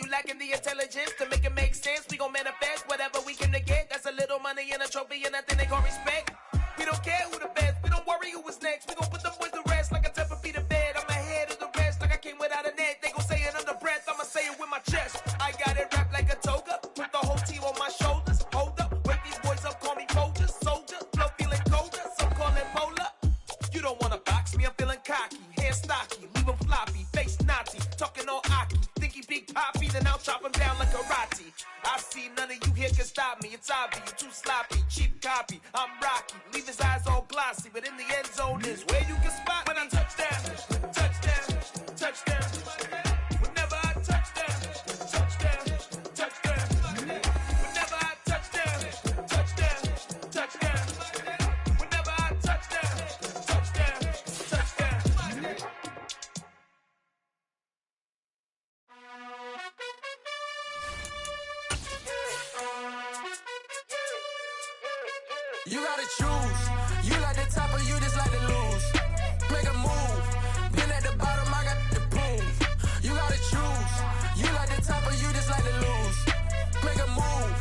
lacking the intelligence to make it make sense. We gon' manifest whatever we can to get. That's a little money and a trophy and nothing they call respect. We don't care who the best, we don't worry who was next. We gon' put them boys to rest like a 10 feet of bed. I'm ahead of the rest like I came without a net. They gon' say it under breath, I'ma say it with my chest. I got it wrapped like a toga, put the whole team on my shoulders. Hold up, wake these boys up, call me Folgers. Soldier, flow feeling colder, some call it polar. You don't wanna box me, I'm feeling cocky. Hair stocky, leave him floppy, face naughty. Talking all aki, think he big poppy, then I'll chop him down like karate. I see none of you here can stop me. It's obvious, you too sloppy, cheap copy. I'm Rocky, leave his eyes all glossy, but in the end zone is where you can spot when I touchdown, touchdown, touchdown. Whenever I touchdown, touchdown, touchdown. Whenever I touchdown, touchdown, touchdown. Whenever I touchdown, touchdown, touchdown. You gotta choose. You like the top or you just like to lose. Make a move. Been at the bottom, I got the proof. You gotta choose. You like the top or you just like to lose. Make a move.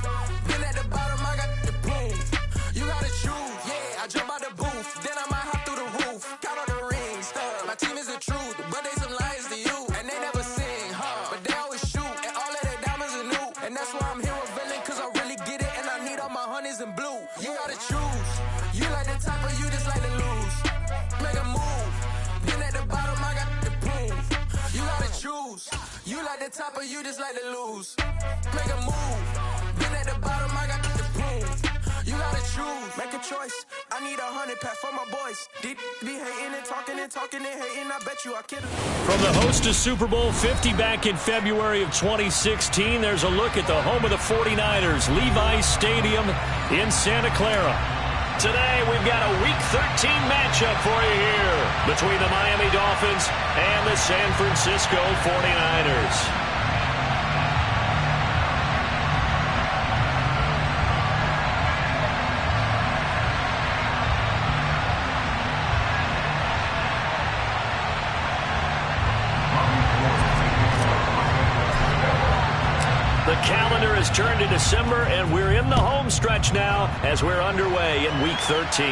Been at the bottom, I got the proof. You gotta choose. Yeah, I jump out the booth. Then I might hop through the roof. Count on the rings. My team is the truth, but they some liars to you. And they never sing, but they always shoot. And all of their diamonds are new. And that's why I'm here revealing, cause I really get it. And I need all my honeys in blue. You gotta choose. You like the top or you just like to lose. Make a move. Been at the bottom, I got the proof. You gotta choose. You like the top or you just like to lose. Make a move. Been at the bottom, I got the proof. You gotta choose. Make a choice. I need 100 pack for my boys. Deep be hating and talking and talking and hating. I bet you I kid. From the host of Super Bowl 50 back in February of 2016, there's a look at the home of the 49ers, Levi's Stadium in Santa Clara. Today, we've got a Week 13 matchup for you here between the Miami Dolphins and the San Francisco 49ers. The calendar has turned to December, and we're in the home stretch now as we're underway in Week 13.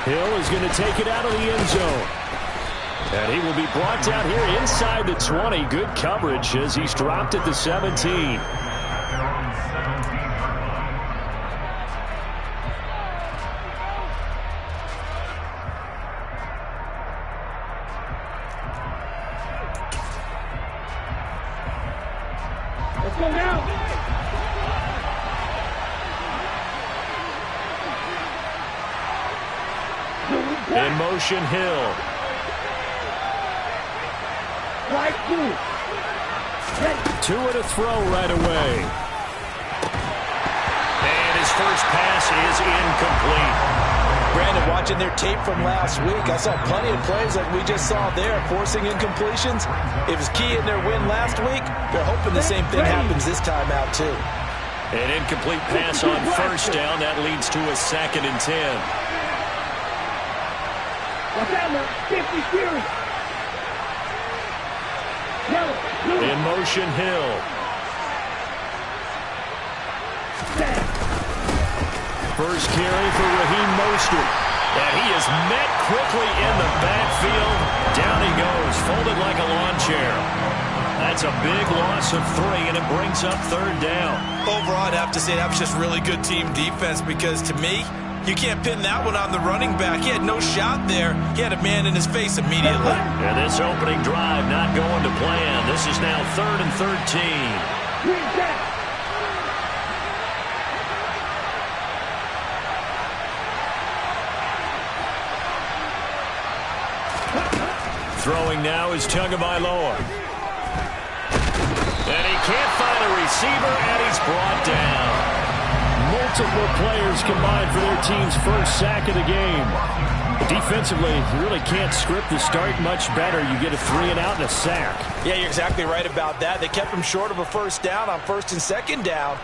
Hill is going to take it out of the end zone. And he will be brought down here inside the 20. Good coverage as he's dropped at the 17. In motion, Hill. Two and a throw right away. And his first pass is incomplete. Brandon, watching their tape from last week, I saw plenty of plays like we just saw there, forcing incompletions. It was key in their win last week. They're hoping the same thing happens this time out, too. An incomplete pass on first down. That leads to a 2nd and 10. In motion, Hill. First carry for Raheem Mostert. And he is met quickly in the backfield. Down he goes, folded like a lawn chair. That's a big loss of 3, and it brings up 3rd down. Overall, I'd have to say that was just really good team defense, because to me, you can't pin that one on the running back. He had no shot there. He had a man in his face immediately. And this opening drive not going to plan. This is now 3rd and 13. Throwing now is Tagovailoa. And he can't find a receiver, and he's brought down. Multiple players combined for their team's first sack of the game. Defensively, you really can't script the start much better. You get a 3 and out and a sack. Yeah, you're exactly right about that. They kept him short of a first down on 1st and 2nd down.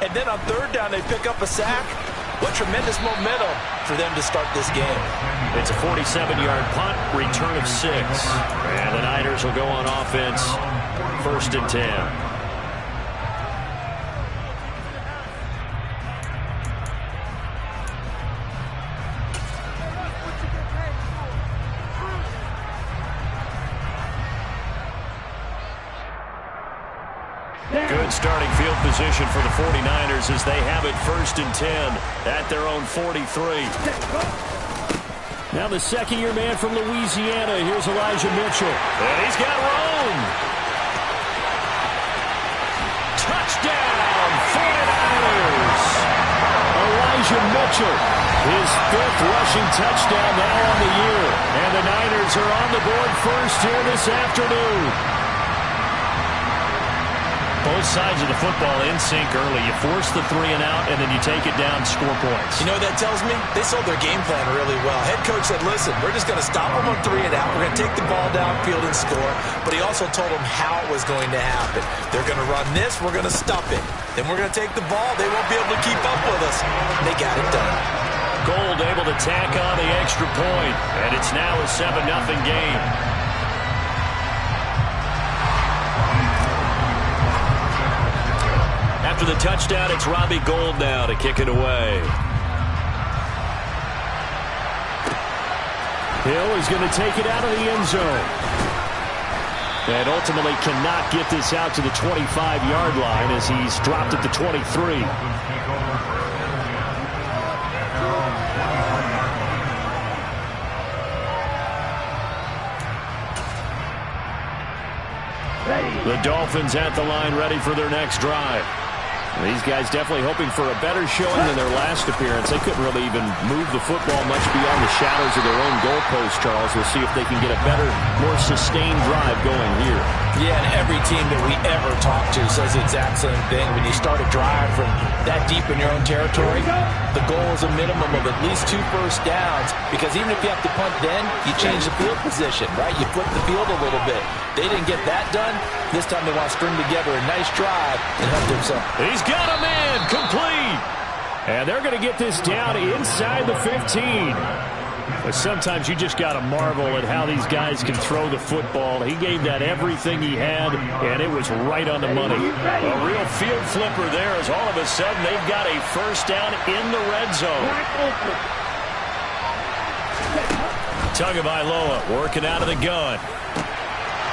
And then on 3rd down, they pick up a sack. What tremendous momentum for them to start this game. It's a 47-yard punt, return of 6. And the Niners will go on offense, 1st and 10. Good starting field position for the 49ers as they have it 1st and 10 at their own 43. Now the second-year man from Louisiana. Here's Elijah Mitchell. And he's got room. Touchdown, 49ers. Elijah Mitchell, his 5th rushing touchdown now on the year. And the Niners are on the board first here this afternoon. Both sides of the football in sync early. You force the 3 and out, and then you take it down, score points. You know what that tells me? They sold their game plan really well. Head coach said, listen, we're just going to stop them on 3 and out. We're going to take the ball downfield and score. But he also told them how it was going to happen. They're going to run this. We're going to stop it. Then we're going to take the ball. They won't be able to keep up with us. They got it done. Gold able to tack on the extra point, and it's now a 7-0 game. After the touchdown, it's Robbie Gould now to kick it away. Hill is going to take it out of the end zone. And ultimately cannot get this out to the 25-yard line as he's dropped at the 23. The Dolphins at the line ready for their next drive. These guys definitely hoping for a better showing than their last appearance. They couldn't really even move the football much beyond the shadows of their own goalpost, Charles. We'll see if they can get a better, more sustained drive going here. Yeah, and every team that we ever talk to says the exact same thing. When you start a drive from that deep in your own territory, the goal is a minimum of at least 2 first downs, because even if you have to punt then, you change the field position, right? You flip the field a little bit. They didn't get that done. This time they want to string together a nice drive and help themselves. He's got a man complete. And they're going to get this down inside the 15. But sometimes you just got to marvel at how these guys can throw the football. He gave that everything he had, and it was right on the money. A real field flipper there as all of a sudden they've got a first down in the red zone. Tagovailoa working out of the gun.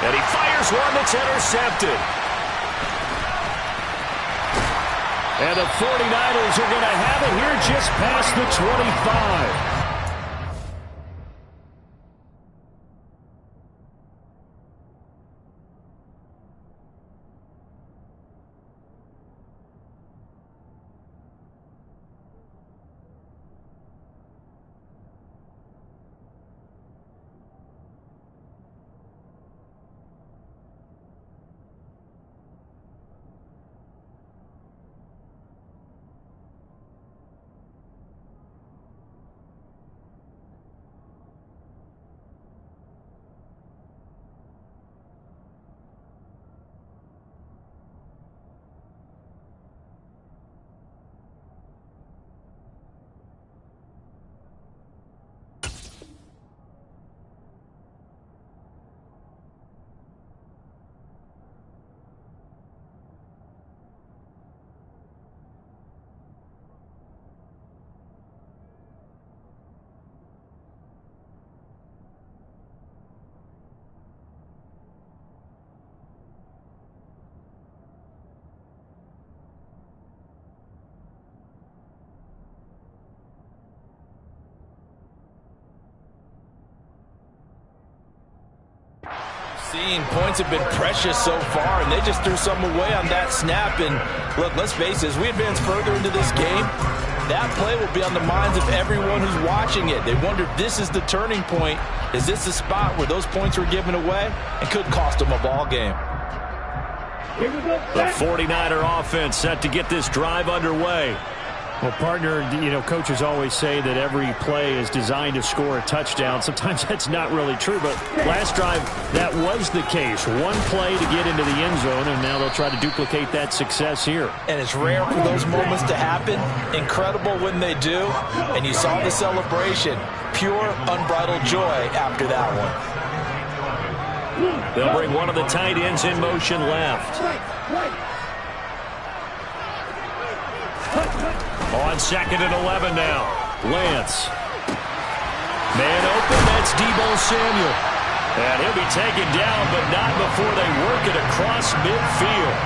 And he fires one that's intercepted. And the 49ers are going to have it here just past the 25. Points have been precious so far, and they just threw some away on that snap. And look, let's face it, as we advance further into this game, that play will be on the minds of everyone who's watching it. They wonder, this is the turning point. Is this the spot where those points were given away and could cost them a ball game? The 49er offense set to get this drive underway. Well, partner, you know, coaches always say that every play is designed to score a touchdown. Sometimes that's not really true, but last drive, that was the case. One play to get into the end zone, and now they'll try to duplicate that success here. And it's rare for those moments to happen. Incredible when they do. And you saw the celebration. Pure, unbridled joy after that one. They'll bring one of the tight ends in motion left. On 2nd and 11 now. Lance. Man open, that's Deebo Samuel. And he'll be taken down, but not before they work it across midfield.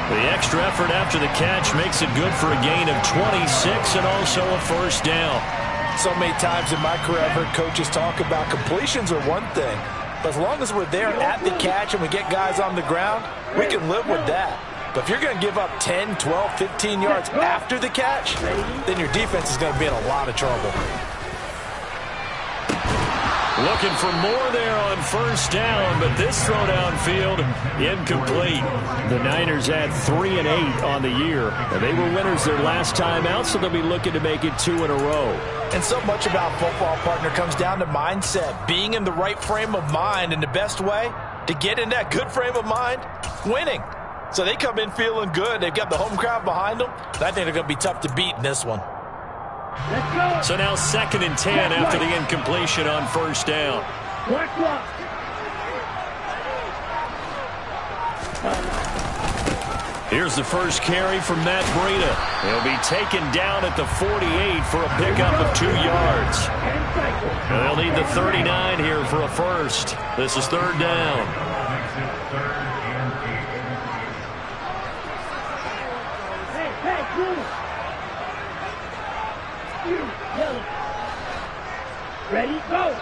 The extra effort after the catch makes it good for a gain of 26 and also a first down. So many times in my career I've heard coaches talk about completions are one thing, but as long as we're there at the catch and we get guys on the ground, we can live with that. But if you're going to give up 10, 12, 15 yards after the catch, then your defense is going to be in a lot of trouble. Looking for more there on first down, but this throw downfield incomplete. The Niners had 3 and 8 on the year. And they were winners their last time out, so they'll be looking to make it 2 in a row. And so much about football, partner, comes down to mindset, being in the right frame of mind. And the best way to get in that good frame of mind, winning. So they come in feeling good. They've got the home crowd behind them. And I think they're going to be tough to beat in this one. So now 2nd and 10 after the incompletion on first down. Here's the first carry from Matt Breida. He'll be taken down at the 48 for a pickup of 2 yards. And they'll need the 39 here for a first. This is 3rd down. Ready, go.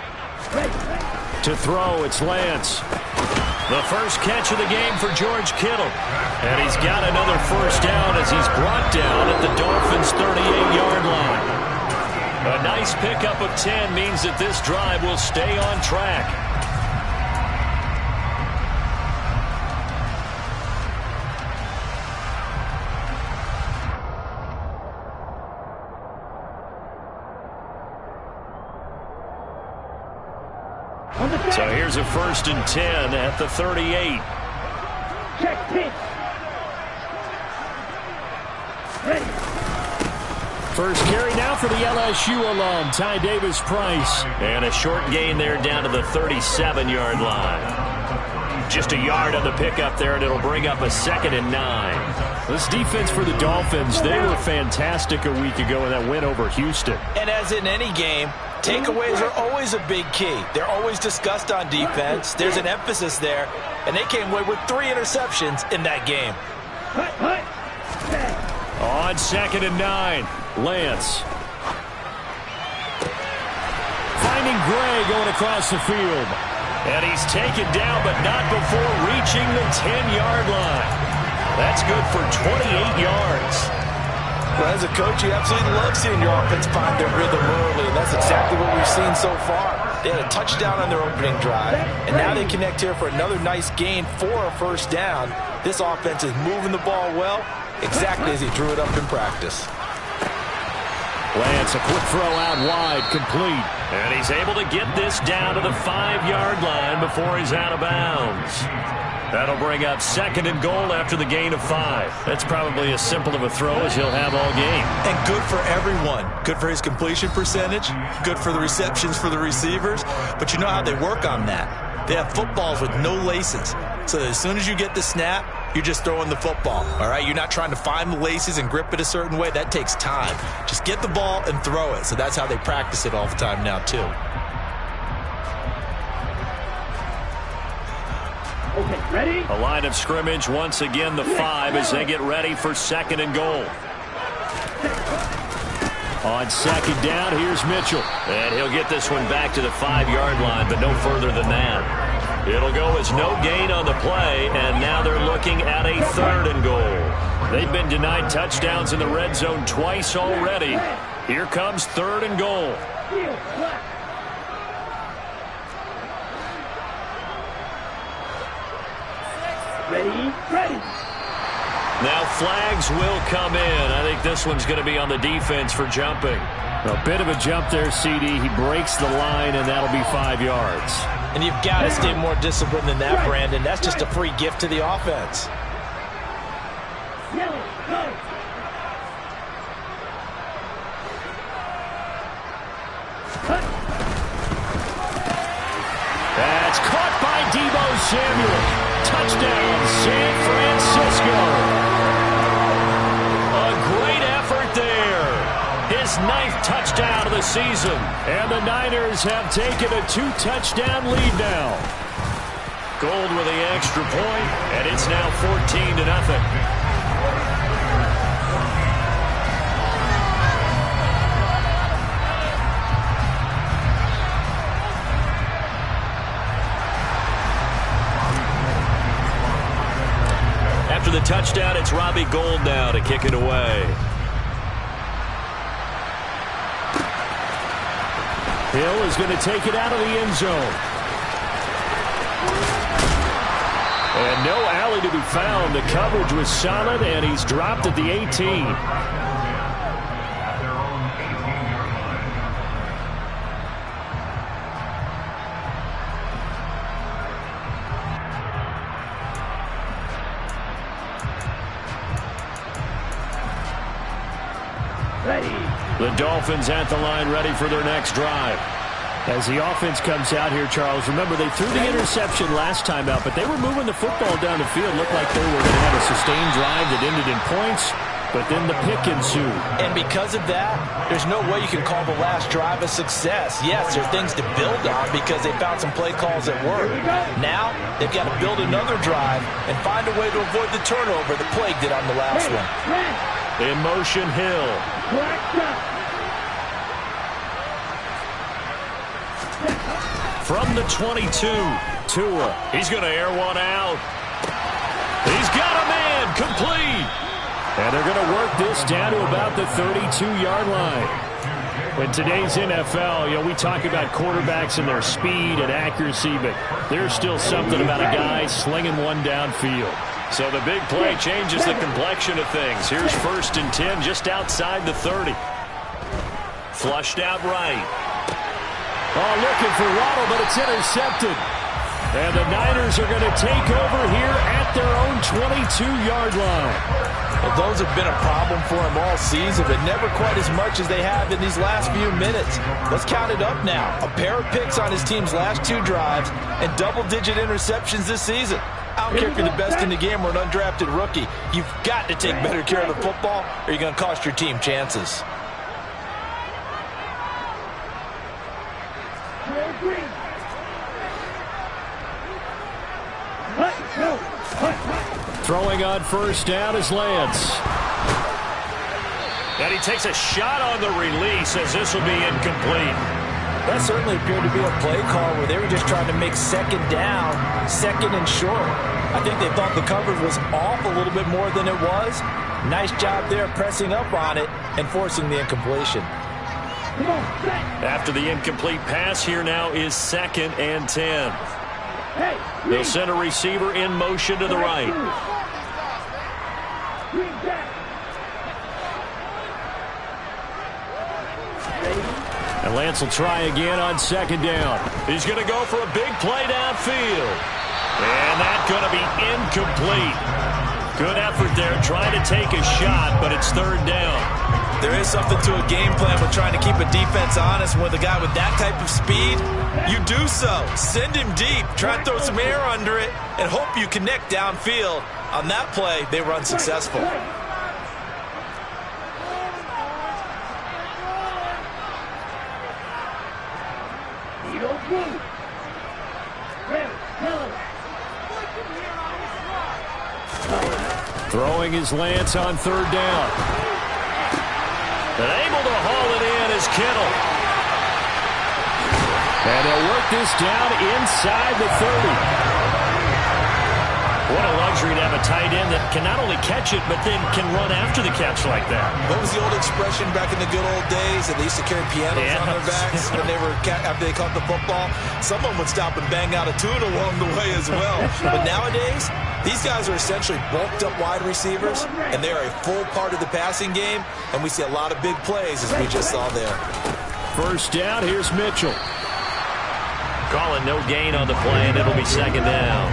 Ready. To throw, it's Lance. The first catch of the game for George Kittle. And he's got another first down as he's brought down at the Dolphins' 38-yard line. A nice pickup of 10 means that this drive will stay on track. So here's a 1st and 10 at the 38. Check pitch. Ready. First carry now for the LSU alum, Ty Davis-Price. And a short gain there down to the 37-yard line. Just a yard on the pickup there, and it'll bring up a 2nd and 9. This defense for the Dolphins, they were fantastic a week ago in that win over Houston. And as in any game, takeaways are always a big key. They're always discussed on defense. There's an emphasis there, and they came away with 3 interceptions in that game. On 2nd and 9, Lance. Finding Gray going across the field. And he's taken down, but not before reaching the 10-yard line. That's good for 28 yards. Well, as a coach, you absolutely love seeing your offense find their rhythm early, and that's exactly what we've seen so far. They had a touchdown on their opening drive, and now they connect here for another nice gain for a first down. This offense is moving the ball well, exactly as he drew it up in practice. Lance, a quick throw out wide, complete. And he's able to get this down to the 5-yard line before he's out of bounds. That'll bring up 2nd and goal after the gain of 5. That's probably as simple of a throw as he'll have all game. And good for everyone. Good for his completion percentage. Good for the receptions for the receivers. But you know how they work on that. They have footballs with no laces. So as soon as you get the snap, you're just throwing the football. All right? You're not trying to find the laces and grip it a certain way. That takes time. Just get the ball and throw it. So that's how they practice it all the time now, too. Okay, ready? A line of scrimmage, once again the 5 as they get ready for 2nd and goal. On 2nd down, here's Mitchell. And he'll get this one back to the 5-yard line, but no further than that. It'll go as no gain on the play, and now they're looking at a 3rd and goal. They've been denied touchdowns in the red zone twice already. Here comes 3rd and goal. Ready, ready. Now flags will come in. I think this one's going to be on the defense for jumping. A bit of a jump there, CD. He breaks the line, and that'll be 5 yards. And you've got to stay more disciplined than that, Brandon. That's just a free gift to the offense. That's caught by Deebo Samuel. Touchdown, San Francisco. A great effort there. His 9th touchdown of the season. And the Niners have taken a 2-touchdown lead now. Gold with the extra point, and it's now 14-0. After the touchdown, it's Robbie Gould now to kick it away. Hill is going to take it out of the end zone. And no alley to be found. The coverage was solid, and he's dropped at the 18. The Dolphins at the line ready for their next drive. As the offense comes out here, Charles, remember they threw the interception last time out, but they were moving the football down the field. Looked like they were going to have a sustained drive that ended in points, but then the pick ensued. And because of that, there's no way you can call the last drive a success. Yes, there's things to build on because they found some play calls that work. Now, they've got to build another drive and find a way to avoid the turnover that plagued it on the last one. In motion, Hill. From the 22, Tua. He's going to air one out. He's got a man complete. And they're going to work this down to about the 32-yard line. In today's NFL, we talk about quarterbacks and their speed and accuracy, but there's still something about a guy slinging one downfield. So the big play changes the complexion of things. Here's 1st and 10 just outside the 30. Flushed out right. Oh, looking for Waddle, but it's intercepted. And the Niners are going to take over here at their own 22-yard line. Well, those have been a problem for him all season, but never quite as much as they have in these last few minutes. Let's count it up now. A pair of picks on his team's last 2 drives and double-digit interceptions this season. I don't care if you're the best in the game or an undrafted rookie. You've got to take better care of the football or you're going to cost your team chances. Throwing on 1st down is Lance. And he takes a shot on the release as this will be incomplete. That certainly appeared to be a play call where they were just trying to make 2nd down, 2nd and short. I think they thought the coverage was off a little bit more than it was. Nice job there pressing up on it and forcing the incompletion. After the incomplete pass, here now is 2nd and 10. They'll send a receiver in motion to the right. And Lance will try again on 2nd down. He's going to go for a big play downfield. And that's going to be incomplete. Good effort there trying to take a shot, but it's 3rd down. There is something to a game plan with trying to keep a defense honest. With a guy with that type of speed, you do so. Send him deep. Try to throw some air under it and hope you connect downfield. On that play, they were unsuccessful. Throwing his Lance on 3rd down. And able to haul it in is Kittle. And they'll work this down inside the 30. What a luxury to have a tight end that can not only catch it, but then can run after the catch like that. What was the old expression back in the good old days that they used to carry pianos on their backs when they were after they caught the football? Someone would stop and bang out a tune along the way as well. But nowadays, these guys are essentially bulked up wide receivers, and they are a full part of the passing game, and we see a lot of big plays as we just saw there. First down, here's Mitchell. Calling no gain on the play, and it'll be second down.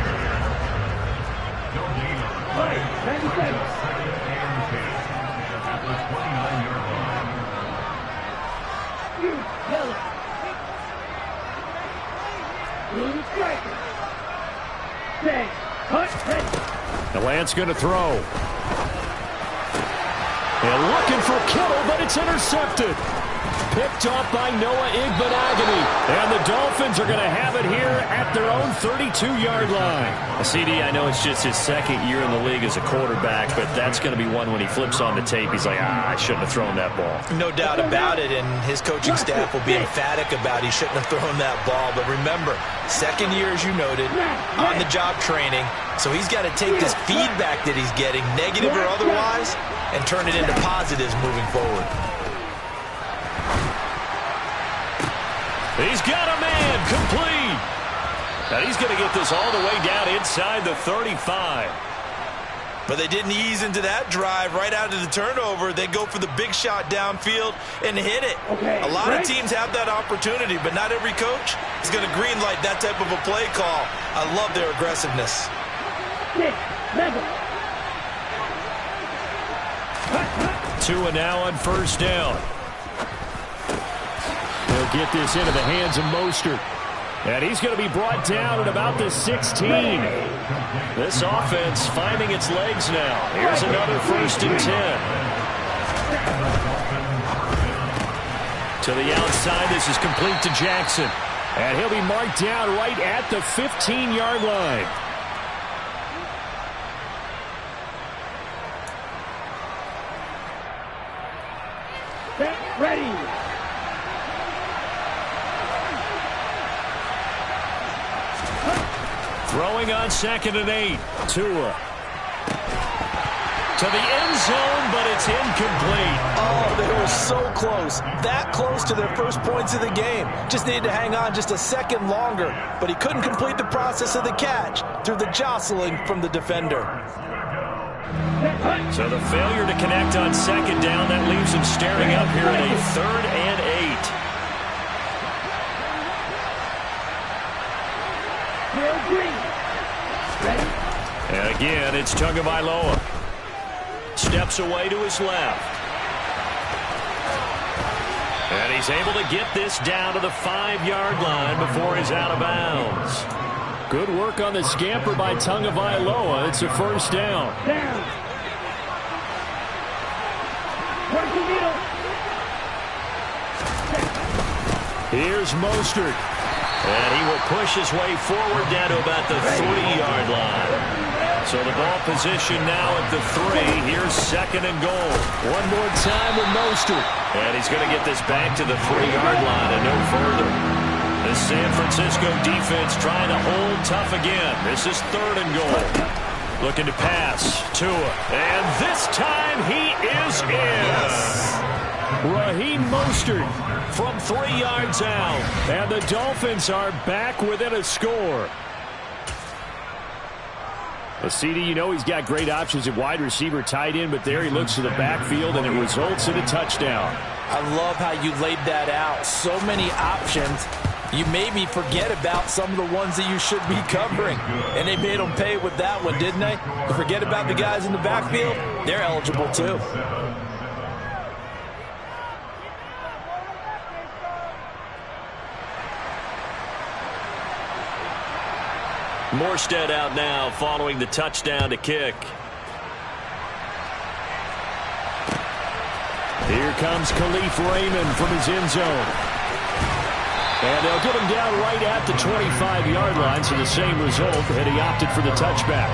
The Lance going to throw. And looking for Kittle, but it's intercepted. Picked off by Noah Igbenogany. And the Dolphins are going to have it here at their own 32-yard line. CD, I know it's just his second year in the league as a quarterback, but that's going to be one when he flips on the tape. He's like, I shouldn't have thrown that ball. No doubt about it, and his coaching staff will be emphatic about he shouldn't have thrown that ball. But remember, second year, as you noted, on-the-job training, so he's got to take this feedback that he's getting, negative or otherwise, and turn it into positives moving forward. He's got a man, complete. And he's going to get this all the way down inside the 35. But they didn't ease into that drive right out of the turnover. They go for the big shot downfield and hit it. A lot of teams have that opportunity, but not every coach is going to greenlight that type of a play call. I love their aggressiveness. Tua now on first down. He'll get this into the hands of Mostert. And he's going to be brought down at about the 16. This offense finding its legs now. Here's another 1st and 10. To the outside, this is complete to Jackson. And he'll be marked down right at the 15-yard line. Ready. Throwing on 2nd and 8. Tua. To the end zone, but it's incomplete. Oh, they were so close. That close to their first points of the game. Just needed to hang on just a second longer. But he couldn't complete the process of the catch through the jostling from the defender. So the failure to connect on 2nd down, that leaves him staring up here at a 3rd and 8. And again, it's Tagovailoa. Steps away to his left. And he's able to get this down to the 5-yard line before he's out of bounds. Good work on the scamper by Tagovailoa. It's a first down. Here's Mostert. And he will push his way forward down to about the 3-yard line. So the ball position now at the 3. Here's 2nd and goal. One more time with Mostert. And he's going to get this back to the 3-yard line and no further. The San Francisco defense trying to hold tough again. This is 3rd and goal. Looking to pass. Tua. And this time he is in. Raheem Mostert from 3 yards out. And the Dolphins are back within a score. Well, CD, you know he's got great options at wide receiver, tight end, but there he looks to the backfield, and it results in a touchdown. I love how you laid that out. So many options. You made me forget about some of the ones that you should be covering. And they made them pay with that one, didn't they? To forget about the guys in the backfield, they're eligible too. Morstead out now following the touchdown to kick. Here comes Khalif Raymond from his end zone. And they'll get him down right at the 25-yard line, so the same result, and he opted for the touchback.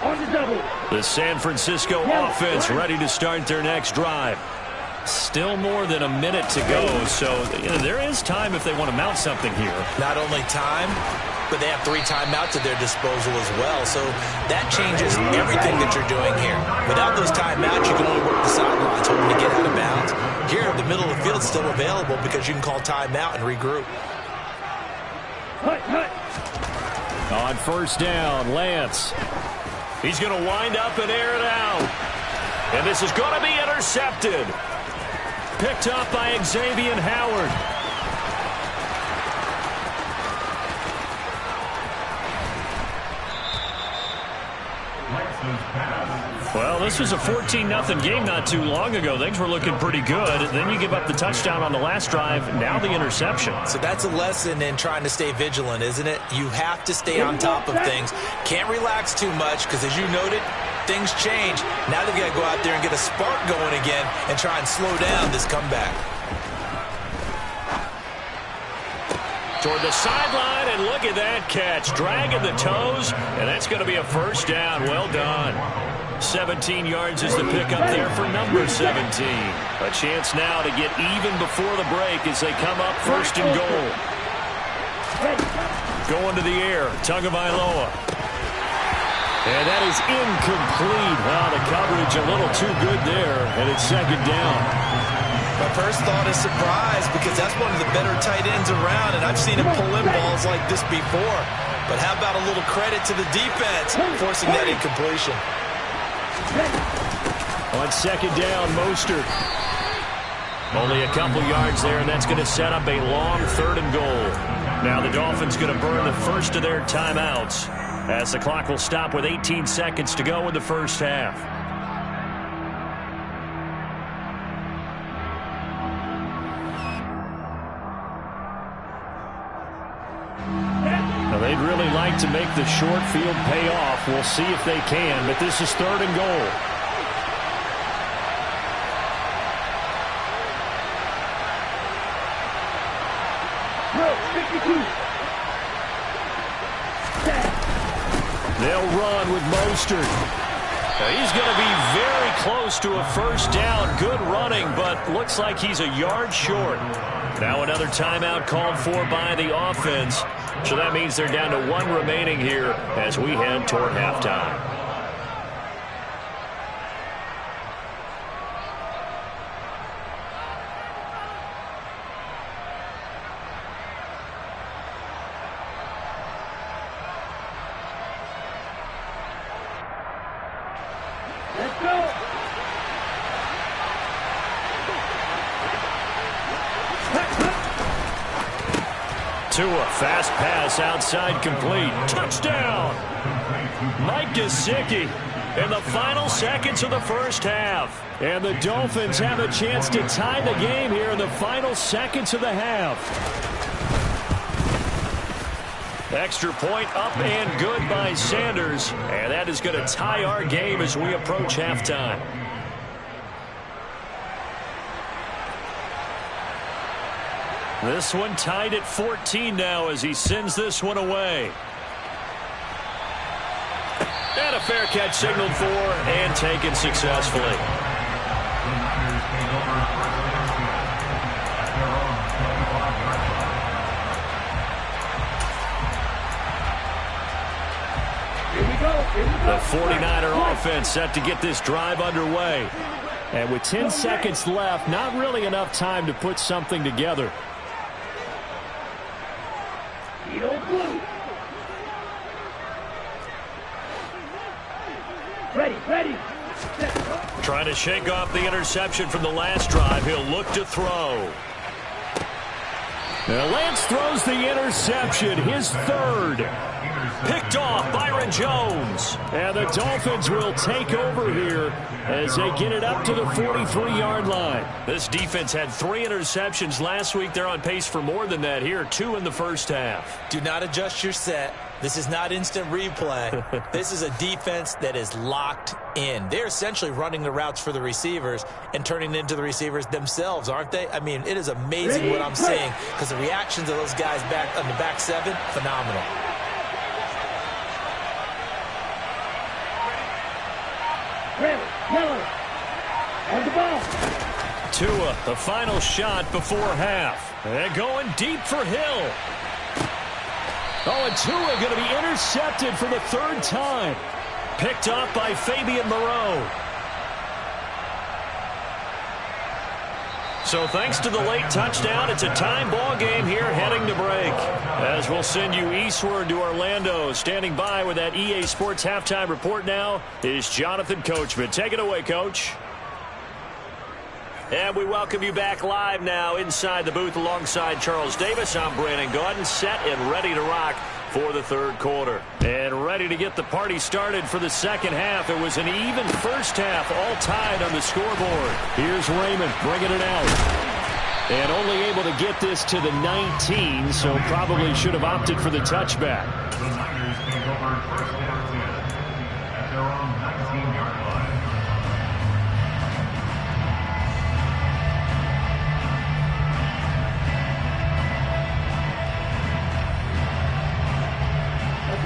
On the double. The San Francisco offense ready to start their next drive. Still more than a minute to go, so there is time if they want to mount something here. Not only time, but they have 3 timeouts at their disposal as well. So that changes everything that you're doing here. Without those timeouts, you can only work the sidelines, hoping to get out of bounds. Here, the middle of the field's still available because you can call timeout and regroup. On first down, Lance. He's going to wind up and air it out. And this is going to be intercepted. Picked up by Xavier Howard. Well, this was a 14-0 game not too long ago. Things were looking pretty good. Then you give up the touchdown on the last drive. Now the interception. So that's a lesson in trying to stay vigilant, isn't it? You have to stay on top of things. Can't relax too much because, as you noted, things change. Now they've got to go out there and get a spark going again and try and slow down this comeback. Toward the sideline, and look at that catch. Dragging the toes, and that's going to be a first down. Well done. 17 yards is the pickup there for number 17. A chance now to get even before the break as they come up first and goal. Going to the air, Tagovailoa. And that is incomplete. Wow, the coverage a little too good there, and it's second down. My first thought is surprise because that's one of the better tight ends around, and I've seen him pull in balls like this before. But how about a little credit to the defense forcing that incompletion? On second down, Mostert. Only a couple yards there, and that's going to set up a long third and goal. Now the Dolphins going to burn the first of their timeouts as the clock will stop with 18 seconds to go in the first half. They'd really like to make the short field pay off. We'll see if they can, but this is third and goal. They'll run with Mostert. He's going to be very close to a first down. Good running, but looks like he's a yard short. Now another timeout called for by the offense. So that means they're down to 1 remaining here as we head toward halftime. Let's go. Tua, fast pass outside complete. Touchdown! Mike Gesicki in the final seconds of the first half. And the Dolphins have a chance to tie the game here in the final seconds of the half. Extra point up and good by Sanders. And that is going to tie our game as we approach halftime. This one tied at 14 now as he sends this one away. And a fair catch signaled for and taken successfully. The 49er offense set to get this drive underway. And with 10 seconds left, not really enough time to put something together. Ready. Trying to shake off the interception from the last drive. He'll look to throw. Now Lance throws the interception, his third. Picked off Byron Jones. And the Dolphins will take over here as they get it up to the 43-yard line. This defense had 3 interceptions last week. They're on pace for more than that here, 2 in the first half. Do not adjust your set. This is not instant replay. This is a defense that is locked in. They're essentially running the routes for the receivers and turning it into the receivers themselves, aren't they? I mean, it is amazing what I'm seeing because the reactions of those guys back on the back 7, phenomenal. Miller. On the ball. Tua, the final shot before half. And going deep for Hill. Oh, and Tua going to be intercepted for the third time. Picked off by Fabian Moreau. So thanks to the late touchdown, it's a time ball game here heading to break. As we'll send you eastward to Orlando. Standing by with that EA Sports halftime report now is Jonathan Coachman. Take it away, Coach. And we welcome you back live now inside the booth alongside Charles Davis. I'm Brandon Gaudin, set and ready to rock for the third quarter. And ready to get the party started for the second half. It was an even first half, all tied on the scoreboard. Here's Raymond bringing it out. And only able to get this to the 19, so probably should have opted for the touchback. The Niners take over first down 10 at their own 19-yard line.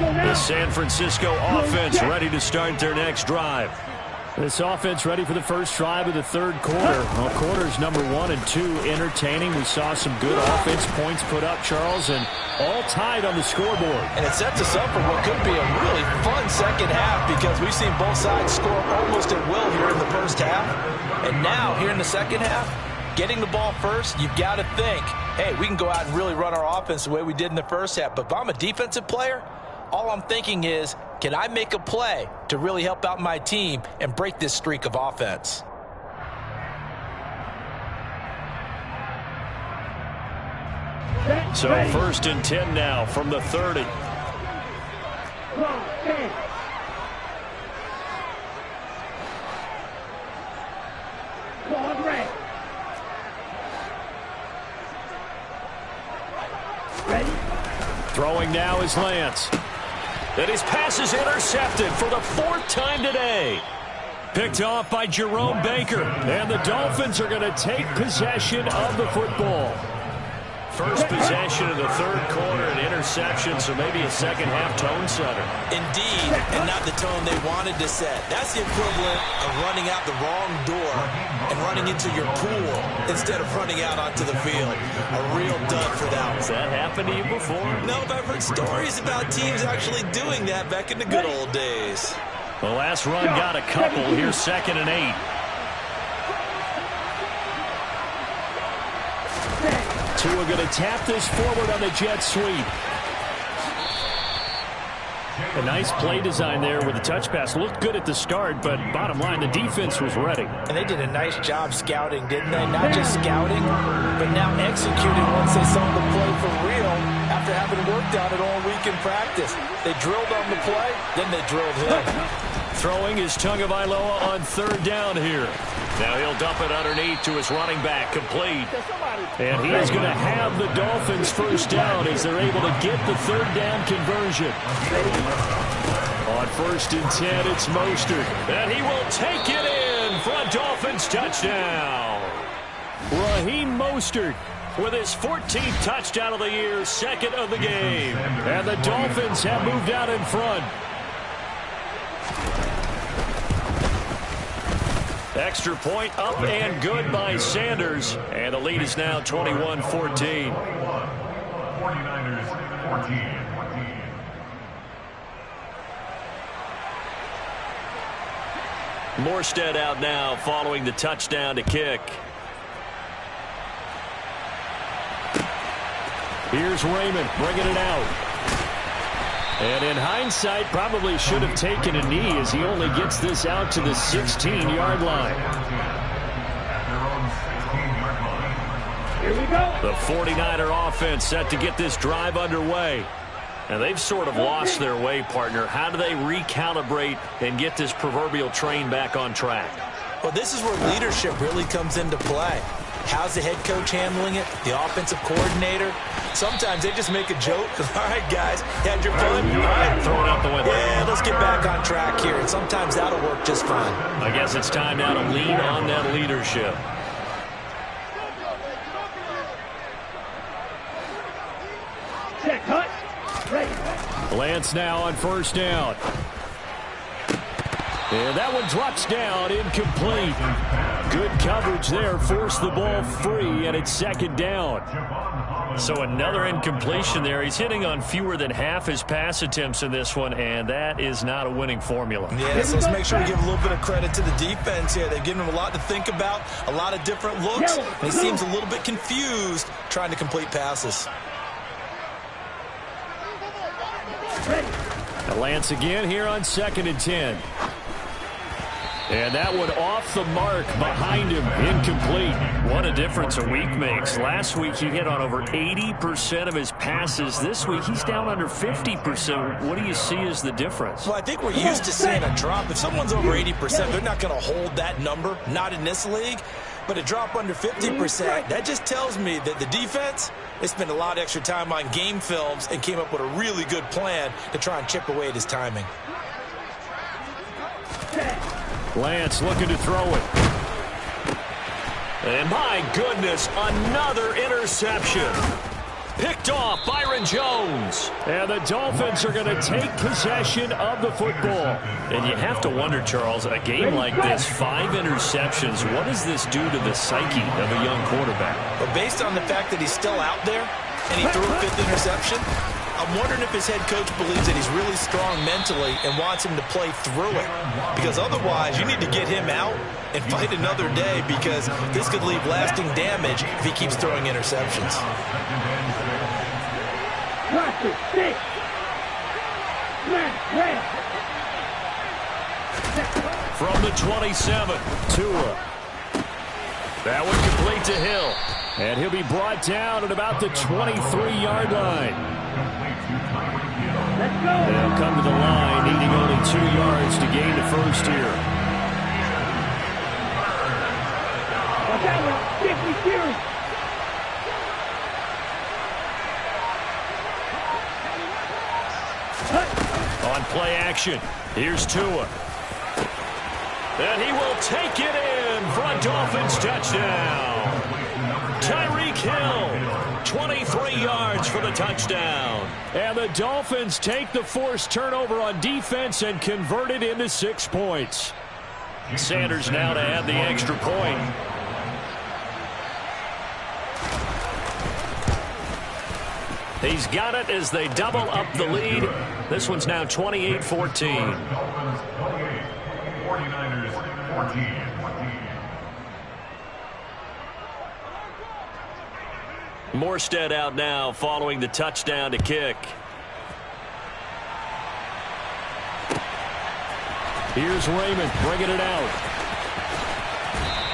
The San Francisco offense ready to start their next drive. This offense ready for the first drive of the third quarter. Well, quarters number 1 and 2 entertaining. We saw some good offense points put up, Charles, and all tied on the scoreboard. And it sets us up for what could be a really fun second half because we've seen both sides score almost at will here in the first half. And now, here in the second half, getting the ball first, you've got to think, hey, we can go out and really run our offense the way we did in the first half. But if I'm a defensive player, all I'm thinking is, can I make a play to really help out my team and break this streak of offense? So first and 10 now from the 30. Throwing now is Lance. And his pass is intercepted for the 4th time today. Picked off by Jerome Baker. And the Dolphins are going to take possession of the football. First possession of the third quarter, an interception, so maybe a second half tone setter. Indeed, and not the tone they wanted to set. That's the equivalent of running out the wrong door and running into your pool instead of running out onto the field. A real dud for that one. Has that happened to you before? No, but I've heard stories about teams actually doing that back in the good old days. The last run got a couple. Here's 2nd and 8. Tua going to tap this forward on the jet sweep. A nice play design there with the touch pass. Looked good at the start, but bottom line, the defense was ready. And they did a nice job scouting, didn't they? Not just scouting, but now executing once they saw the play for real after having worked on it all week in practice. They drilled on the play, then they drilled him. Throwing is Tagovailoa on 3rd down here. Now he'll dump it underneath to his running back, complete. And he is going to have the Dolphins first down as they're able to get the 3rd down conversion. On 1st and 10, it's Mostert. And he will take it in for a Dolphins touchdown. Raheem Mostert with his 14th touchdown of the year, 2nd of the game. And the Dolphins have moved out in front. Extra point up and good by Sanders. And the lead is now 21-14. 49ers 14. Morstead out now following the touchdown to kick. Here's Raymond bringing it out. And in hindsight, probably should have taken a knee as he only gets this out to the 16-yard line. Here we go. The 49er offense set to get this drive underway. And they've sort of lost their way, partner. How do they recalibrate and get this proverbial train back on track? Well, this is where leadership really comes into play. How's the head coach handling it? The offensive coordinator? Sometimes they just make a joke. All right, guys, you had your fun? All right, throw it out the window. Yeah, let's get back on track here. And sometimes that'll work just fine. I guess it's time now to lean on that leadership. Check, cut. Ready. Lance now on 1st down. And that one drops down, incomplete. Good coverage there, forced the ball free, and it's second down. So another incompletion there. He's hitting on fewer than half his pass attempts in this one, and that is not a winning formula. Yeah, so let's make sure we give a little bit of credit to the defense here. They've given him a lot to think about, a lot of different looks, and he seems a little bit confused trying to complete passes. Lance again here on 2nd and 10. And that one off the mark behind him, incomplete. What a difference a week makes. Last week he hit on over 80% of his passes. This week he's down under 50%. What do you see as the difference? Well, I think we're used to seeing a drop. If someone's over 80%, they're not going to hold that number, not in this league. But a drop under 50%, that just tells me that the defense, they spent a lot of extra time on game films and came up with a really good plan to try and chip away at his timing. Lance looking to throw it. And my goodness, another interception. Picked off Byron Jones. And the Dolphins are going to take possession of the football. And you have to wonder, Charles, a game like this, 5 interceptions, what does this do to the psyche of a young quarterback? But based on the fact that he's still out there and he threw a 5th interception, I'm wondering if his head coach believes that he's really strong mentally and wants him to play through it. Because otherwise, you need to get him out and fight another day, because this could leave lasting damage if he keeps throwing interceptions. From the 27, Tua. That one complete to Hill. And he'll be brought down at about the 23-yard line. They'll come to the line, needing only 2 yards to gain the first here. On play action, here's Tua. And he will take it in for a Dolphins touchdown. Tyreek Hill, 23 yards for the touchdown. And the Dolphins take the forced turnover on defense and convert it into 6 points. Sanders now to add the extra point. He's got it as they double up the lead. This one's now 28-14. Dolphins 28, 49ers 14. Morstead out now following the touchdown to kick. Here's Raymond bringing it out.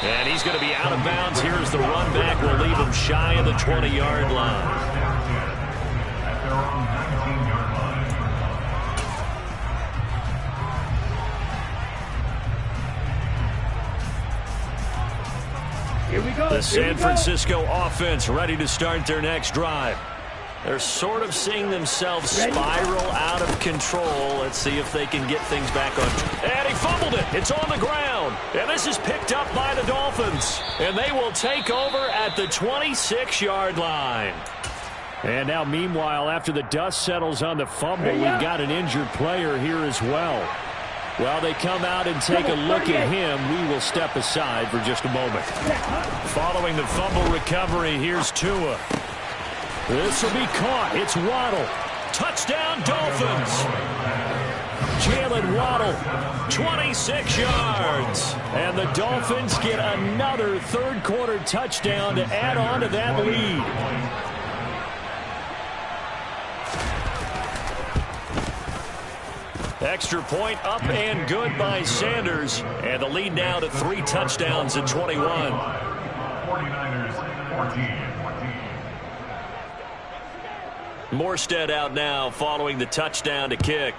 And he's going to be out of bounds. Here's the run back. Will leave him shy of the 20-yard line. At their own 19-yard line. Here we go. The San Francisco offense ready to start their next drive. They're sort of seeing themselves spiral out of control. Let's see if they can get things back on. And he fumbled it. It's on the ground. And this is picked up by the Dolphins. And they will take over at the 26-yard line. And now, meanwhile, after the dust settles on the fumble, we've got an injured player here as well. While they come out and take a look at him, we will step aside for just a moment. Following the fumble recovery, here's Tua. This will be caught. It's Waddle. Touchdown, Dolphins. Jalen Waddle, 26 yards. And the Dolphins get another third-quarter touchdown to add on to that lead. Extra point up and good by Sanders. And the lead now to 3 touchdowns at 21. 49ers 14. Morstead out now following the touchdown to kick.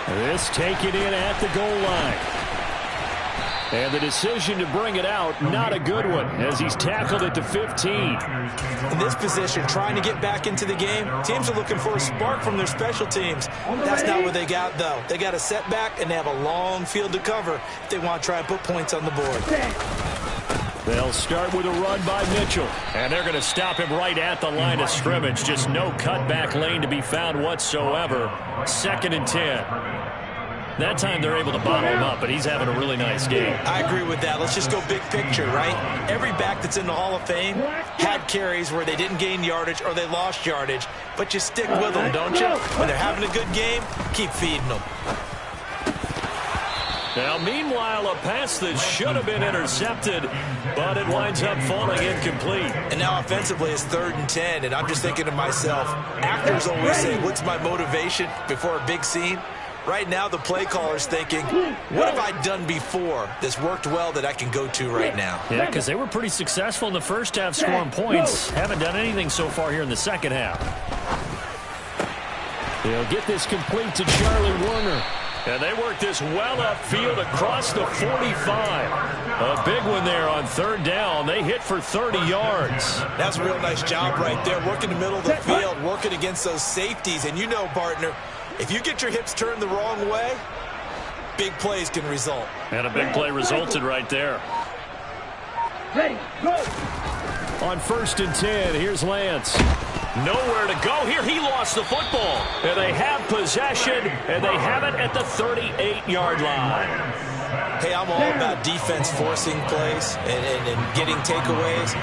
This taken in at the goal line. And the decision to bring it out, not a good one, as he's tackled it to 15. In this position, trying to get back into the game, teams are looking for a spark from their special teams. That's not what they got, though. They got a setback, and they have a long field to cover if they want to try and put points on the board. They'll start with a run by Mitchell. And they're going to stop him right at the line of scrimmage. Just no cutback lane to be found whatsoever. 2nd and 10. That time they're able to bottle him up, but he's having a really nice game. I agree with that. Let's just go big picture, right? Every back that's in the Hall of Fame had carries where they didn't gain yardage or they lost yardage. But you stick with them, don't you? When they're having a good game, keep feeding them. Now, meanwhile, a pass that should have been intercepted, but it winds up falling incomplete. And now offensively it's 3rd and 10, and I'm just thinking to myself, actors always say, what's my motivation before a big scene? Right now the play caller's thinking, what have I done before that's worked well that I can go to right now? Yeah, because they were pretty successful in the first half scoring points. Haven't done anything so far here in the second half. They'll get this complete to Charlie Warner. And they work this well upfield across the 45. A big one there on 3rd down. They hit for 30 yards. That's a real nice job right there, working the middle of the field, working against those safeties. And you know, partner, if you get your hips turned the wrong way, big plays can result. And a big play resulted right there. Ready, go. On 1st and 10, here's Lance. Nowhere to go here. He lost the football. And they have possession, and they have it at the 38-yard line. Hey, I'm all about defense forcing plays and getting takeaways.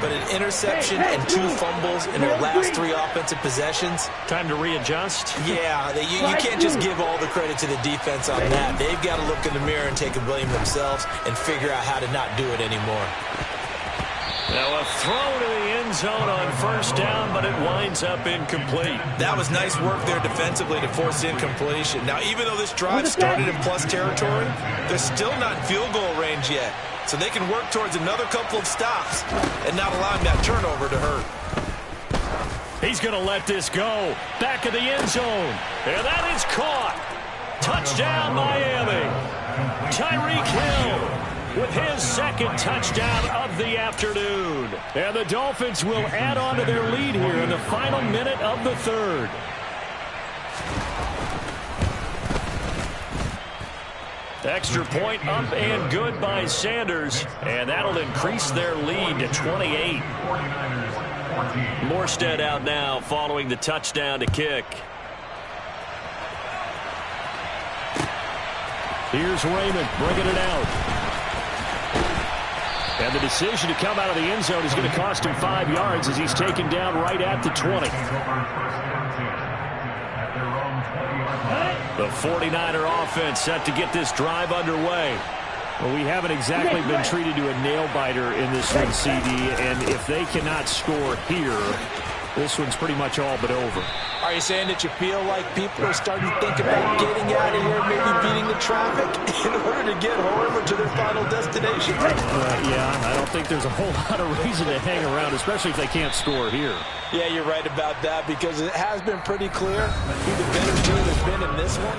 But an interception and 2 fumbles in their last 3 offensive possessions. Time to readjust. Yeah, you can't just give all the credit to the defense on that. They've got to look in the mirror and take a blame themselves and figure out how to not do it anymore. Now a throw to the end zone on 1st down, but it winds up incomplete. That was nice work there defensively to force incompletion. Now, even though this drive started in plus territory, they're still not in field goal range yet. So they can work towards another couple of stops and not allowing that turnover to hurt. He's going to let this go. Back of the end zone. And that is caught. Touchdown, Miami. Tyreek Hill with his 2nd touchdown of the afternoon. And the Dolphins will add on to their lead here in the final minute of the 3rd. Extra point up and good by Sanders, and that'll increase their lead to 28. Morstead out now following the touchdown to kick. Here's Raymond bringing it out. And the decision to come out of the end zone is going to cost him 5 yards as he's taken down right at the 20. The 49er offense set to get this drive underway. Well, we haven't exactly been treated to a nail-biter in this one, CD, and if they cannot score here, this one's pretty much all but over. Are you saying that you feel like people are starting to think about getting out of here, maybe beating the traffic in order to get home or to their final destination? Yeah, I don't think there's a whole lot of reason to hang around, especially if they can't score here. Yeah, you're right about that because it has been pretty clear who the better team has been in this one.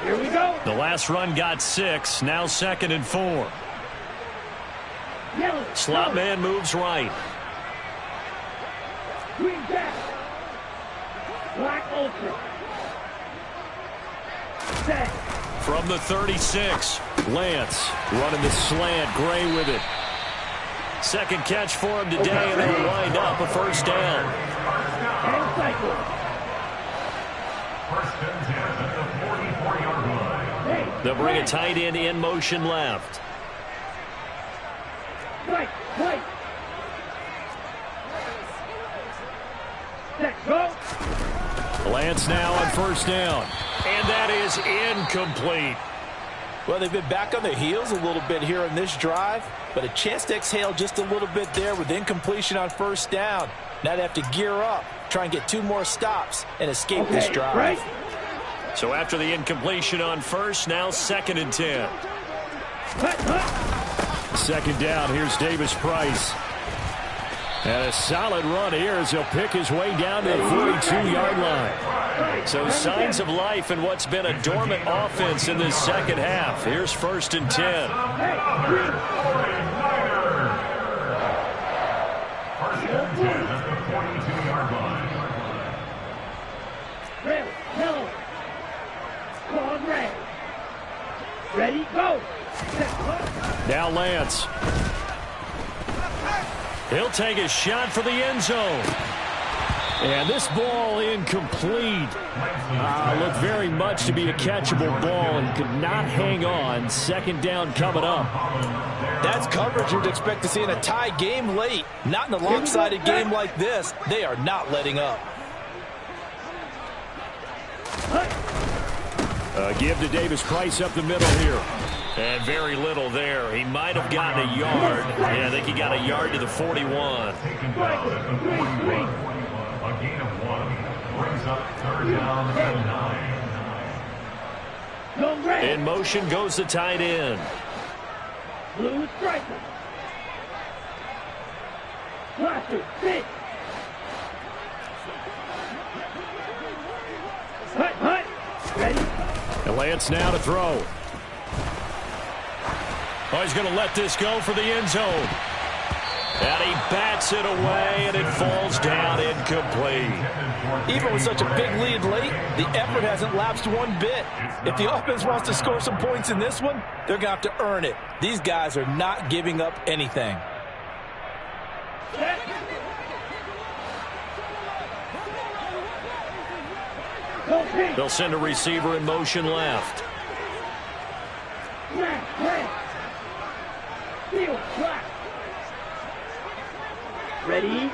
Here we go. The last run got 6, now 2nd and 4. Yellow. Slot man moves right. Green back. Black ultra. Set. From the 36, Lance running the slant. Gray with it. 2nd catch for him today, and they'll wind up a 1st down. And cycle. 1st and 10 at the 44-yard line. They'll bring a tight end in motion left. Right. Set, go. Lance now on 1st down. And that is incomplete. Well, they've been back on their heels a little bit here in this drive, but a chance to exhale just a little bit there with incompletion on 1st down. Now they have to gear up, try and get 2 more stops and escape this drive. Right. So after the incompletion on 1st, now 2nd and 10. Cut. 2nd down, here's Davis Price. And a solid run here as he'll pick his way down to the 42-yard line. So signs of life in what's been a dormant offense in this 2nd half. Here's 1st and 10. 1st and 10 at the 42-yard line. Red, yellow. Come on, red. Now Lance. He'll take a shot for the end zone. And this ball incomplete. Looked very much to be a catchable ball and could not hang on. Second down coming up. That's coverage you'd expect to see in a tie game late. Not in a lopsided game like this. They are not letting up. Give to Davis Price up the middle here. And very little there. He might have gotten a yard. Yeah, I think he got a yard to the 41. Taken down at the 41. A gain of 1. Brings up third down and 9. In motion goes the tight end. Blue striker. Blaster, 6. Hut. Ready? And Lance now to throw. Oh, he's going to let this go for the end zone. And he bats it away, and it falls down incomplete. Even with such a big lead late, the effort hasn't lapsed one bit. If the offense wants to score some points in this one, they're going to have to earn it. These guys are not giving up anything. They'll send a receiver in motion left. Ready.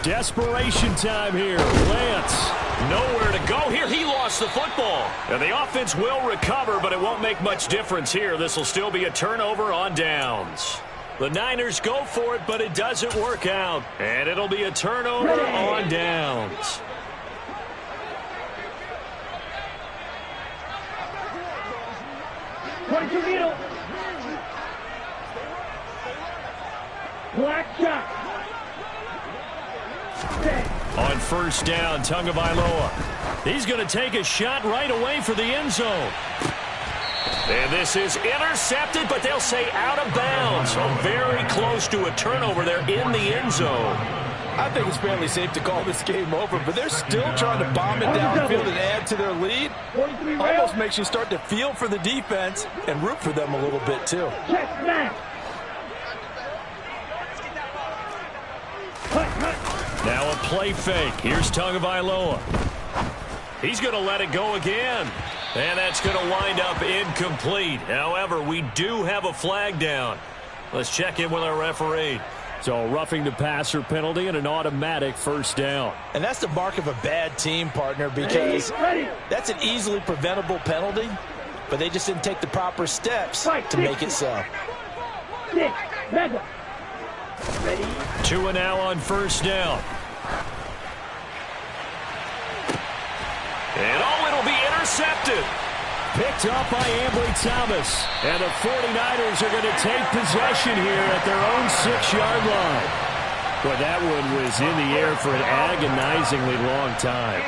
Desperation time here. Lance. Nowhere to go here. He lost the football. And the offense will recover, but it won't make much difference here. This will still be a turnover on downs. The Niners go for it, but it doesn't work out. And it'll be a turnover on downs. Black shot. On first down, Tagovailoa. He's going to take a shot right away for the end zone. And this is intercepted, but they'll say out of bounds. So very close to a turnover there in the end zone. I think it's fairly safe to call this game over, but they're still trying to bomb it downfield and add to their lead. Almost makes you start to feel for the defense and root for them a little bit, too. Now a play fake. Here's Tagovailoa. He's going to let it go again. And that's going to wind up incomplete. However, we do have a flag down. Let's check in with our referee. So roughing the passer penalty and an automatic first down. And that's the mark of a bad team, partner, because that's an easily preventable penalty, but they just didn't take the proper steps to make it so. Two and now on first down. And it'll be intercepted. Picked up by Ambry Thomas. And the 49ers are going to take possession here at their own 6-yard line. Boy, that one was in the air for an agonizingly long time.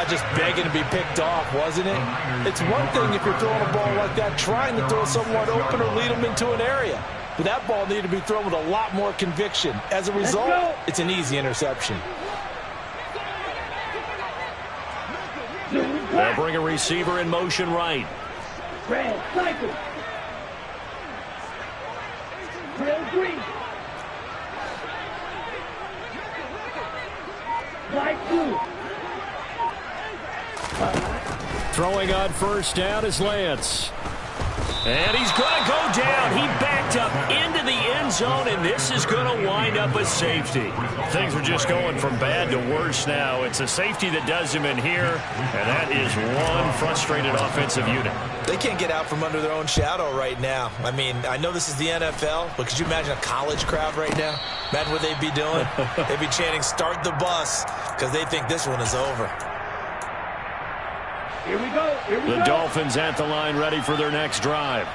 Just begging to be picked off, wasn't it? It's one thing if you're throwing a ball like that, trying to throw someone open or lead them into an area. But that ball needed to be thrown with a lot more conviction. As a result, it's an easy interception. They'll bring a receiver in motion right. Red cycle. Trail green. Light blue. Throwing on first down is Lance. And he's going to go down. He backed up into the end zone, and this is going to wind up a safety. Things are just going from bad to worse now. It's a safety that does him in here, and that is one frustrated offensive unit. They can't get out from under their own shadow right now. I mean, I know this is the NFL, but could you imagine a college crowd right now? Imagine what they'd be doing. They'd be chanting, "Start the bus," because they think this one is over. Here we go. The Dolphins at the line, ready for their next drive.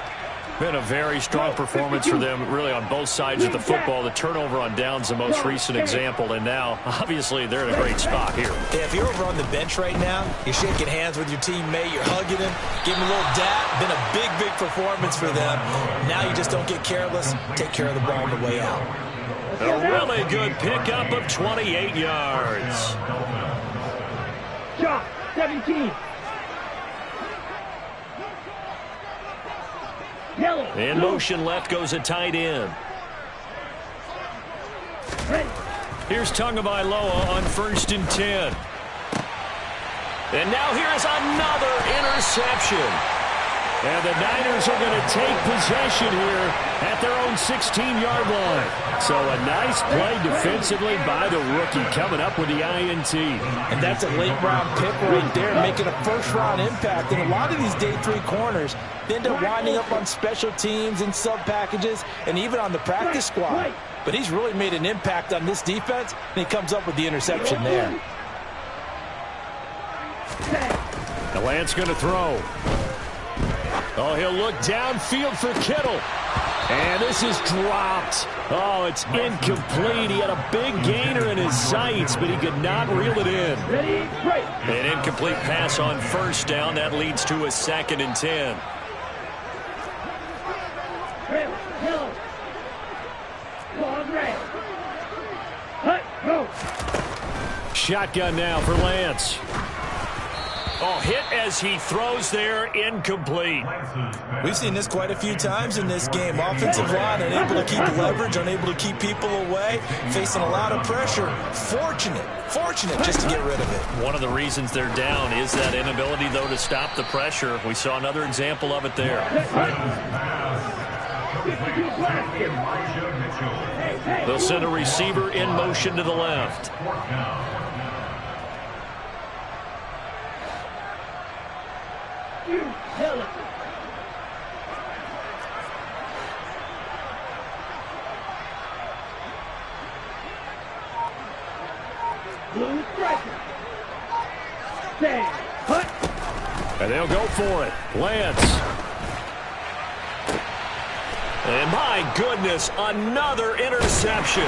Been a very strong performance for them, really, on both sides of the football. The turnover on downs, the most recent example, and now, obviously, they're in a great spot here. Yeah, if you're over on the bench right now, you're shaking hands with your teammate, you're hugging him, giving him a little dap. Been a big, big performance for them. Now you just don't get careless. Take care of the ball on the way out. A really good pickup of 28 yards. Shot, 17. Yellow. In motion left goes a tight end. Here's Tagovailoa on 1st and 10. And now here's another interception. And the Niners are going to take possession here at their own 16-yard line. So a nice play defensively by the rookie coming up with the INT. And that's a late-round pick right there, making a first-round impact. And a lot of these day 3 corners, they end up winding up on special teams and sub-packages and even on the practice squad. But he's really made an impact on this defense, and he comes up with the interception there. Now Lance going to throw. Oh, he'll look downfield for Kittle. And this is dropped. Oh, it's incomplete. He had a big gainer in his sights, but he could not reel it in. An incomplete pass on 1st down. That leads to a 2nd and 10. Shotgun now for Lance. Oh, hit as he throws there, incomplete. We've seen this quite a few times in this game. Offensive line unable to keep leverage, unable to keep people away, facing a lot of pressure. Fortunate just to get rid of it. One of the reasons they're down is that inability, though, to stop the pressure. We saw another example of it there. They'll send a receiver in motion to the left. And they'll go for it. Lance. And my goodness, another interception.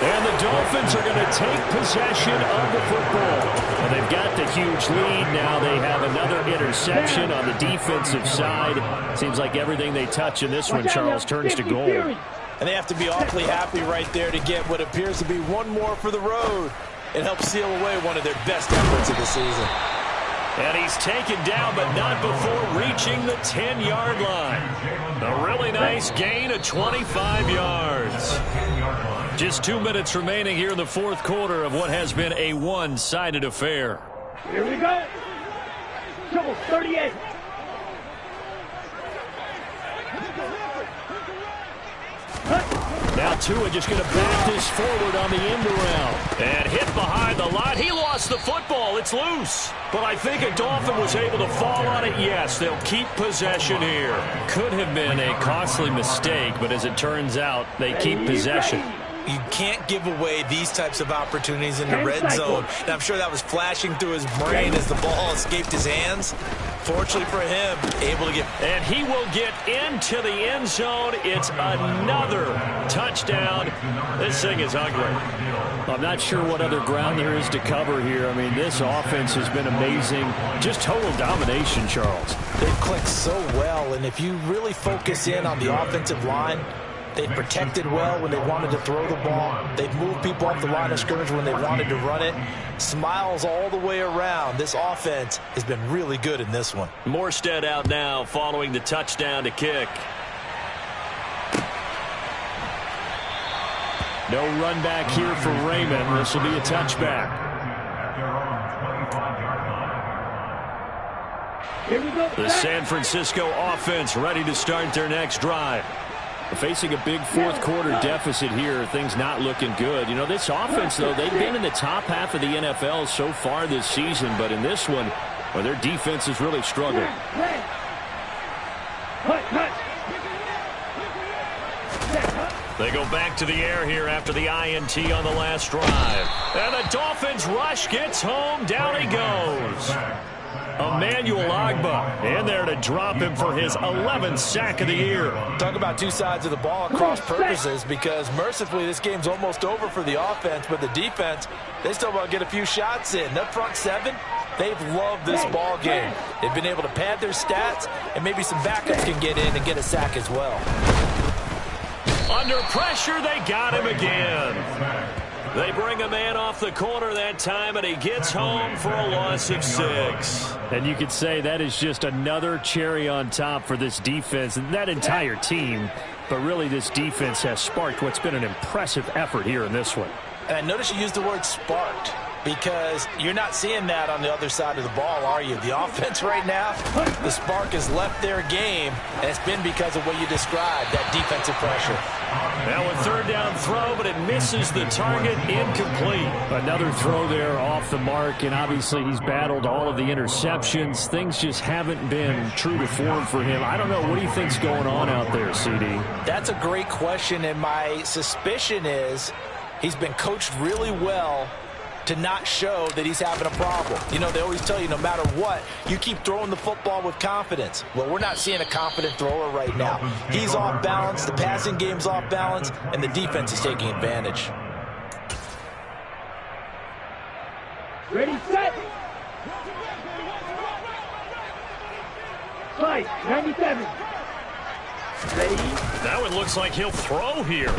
And the Dolphins are going to take possession of the football. And they've got the huge lead. Now they have another interception on the defensive side. Seems like everything they touch in this one, Charles, turns to gold. And they have to be awfully happy right there to get what appears to be one more for the road. It helps seal away one of their best efforts of the season. And he's taken down, but not before reaching the 10-yard line. A really nice gain of 25 yards. Just 2 minutes remaining here in the 4th quarter of what has been a one-sided affair. Here we go. Trouble 38. Now Tua just going to back this forward on the end around. And hit behind the line. He lost the football. It's loose. But I think a Dolphin was able to fall on it. Yes, they'll keep possession here. Could have been a costly mistake, but as it turns out, they keep possession. You can't give away these types of opportunities in the red zone. And I'm sure that was flashing through his brain as the ball escaped his hands. Fortunately for him, able to get... And he will get into the end zone. It's another touchdown. This thing is ugly. I'm not sure what other ground there is to cover here. I mean, this offense has been amazing. Just total domination, Charles. They've clicked so well, and if you really focus in on the offensive line, they've protected well when they wanted to throw the ball. They've moved people off the line of scrimmage when they wanted to run it. Smiles all the way around. This offense has been really good in this one. Morstead out now following the touchdown to kick. No run back here for Raymond. This will be a touchback. The San Francisco offense ready to start their next drive. Facing a big 4th quarter deficit here, things not looking good. You know, this offense, though, they've been in the top half of the NFL so far this season, but in this one, well, their defense has really struggled. They go back to the air here after the INT on the last drive. And the Dolphins rush gets home. Down he goes. Emmanuel Ogbah in there to drop him for his 11th sack of the year. Talk about two sides of the ball at cross purposes, because mercifully this game's almost over for the offense, but the defense, they still want to get a few shots in. That front 7, they've loved this ball game. They've been able to pad their stats, and maybe some backups can get in and get a sack as well. Under pressure, they got him again. They bring a man off the corner that time, and he gets home for a loss of 6. And you could say that is just another cherry on top for this defense and that entire team. But really, this defense has sparked what's been an impressive effort here in this one. And notice you used the word sparked, because you're not seeing that on the other side of the ball, are you? The offense right now, the spark has left their game, and it's been because of what you described, that defensive pressure. Now a third down throw, but it misses the target, incomplete. Another throw there off the mark, and obviously he's battled all of the interceptions. Things just haven't been true to form for him. I don't know. What do you think's going on out there, CD? That's a great question, and my suspicion is he's been coached really well to not show that he's having a problem. You know, they always tell you no matter what, you keep throwing the football with confidence. Well, we're not seeing a confident thrower right now. He's off balance, the passing game's off balance, and the defense is taking advantage. Ready, set. Fight, 97. Ready. Now it looks like he'll throw here.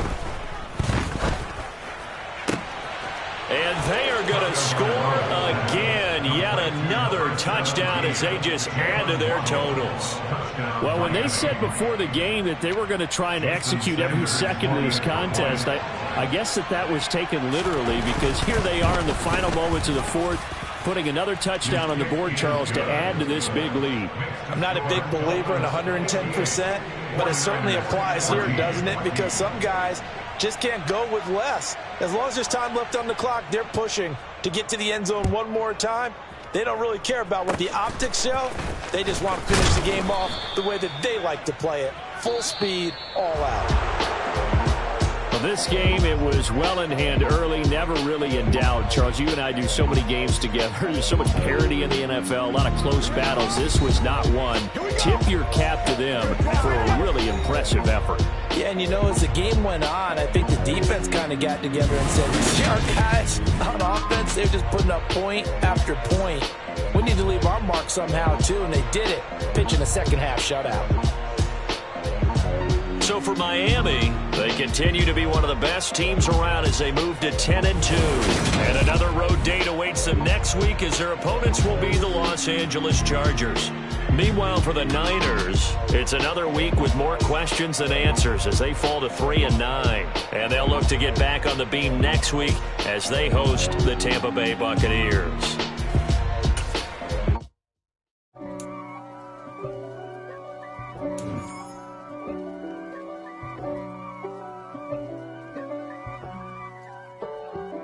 And they are going to score again. Yet another touchdown as they just add to their totals. Well, when they said before the game that they were going to try and execute every second of this contest, I guess that was taken literally, because here they are in the final moments of the fourth, putting another touchdown on the board, Charles, to add to this big lead. I'm not a big believer in 110%, but it certainly applies here, doesn't it? Because some guys just can't go with less. As long as there's time left on the clock, they're pushing to get to the end zone one more time. They don't really care about what the optics show. They just want to finish the game off the way that they like to play it. Full speed, all out. Well, this game, it was well in hand early, never really in doubt. Charles, you and I do so many games together. There's so much parity in the NFL, a lot of close battles. This was not one. Tip your cap to them for a really impressive effort. Yeah, and you know, as the game went on, I think the defense kind of got together and said, you see our guys on offense, they're just putting up point after point. We need to leave our mark somehow, too, and they did it, pitching a second-half shutout. So for Miami, they continue to be one of the best teams around as they move to 10-2. And another road date awaits them next week as their opponents will be the Los Angeles Chargers. Meanwhile, for the Niners, it's another week with more questions than answers as they fall to 3-9. And they'll look to get back on the beam next week as they host the Tampa Bay Buccaneers.